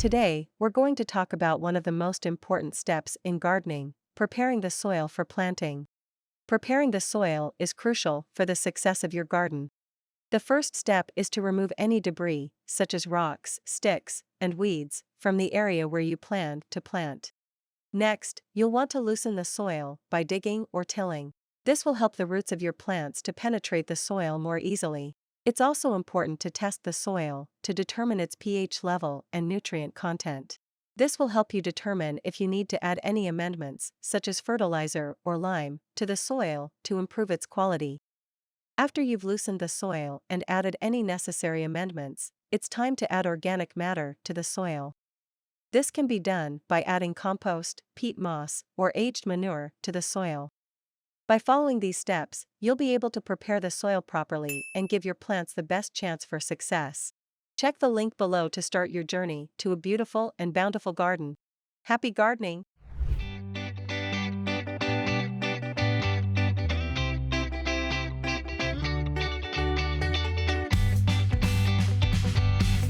Today, we're going to talk about one of the most important steps in gardening, preparing the soil for planting. Preparing the soil is crucial for the success of your garden. The first step is to remove any debris, such as rocks, sticks, and weeds, from the area where you plan to plant. Next, you'll want to loosen the soil by digging or tilling. This will help the roots of your plants to penetrate the soil more easily. It's also important to test the soil to determine its pH level and nutrient content. This will help you determine if you need to add any amendments, such as fertilizer or lime, to the soil to improve its quality. After you've loosened the soil and added any necessary amendments, it's time to add organic matter to the soil. This can be done by adding compost, peat moss, or aged manure to the soil. By following these steps, you'll be able to prepare the soil properly and give your plants the best chance for success. Check the link below to start your journey to a beautiful and bountiful garden. Happy gardening!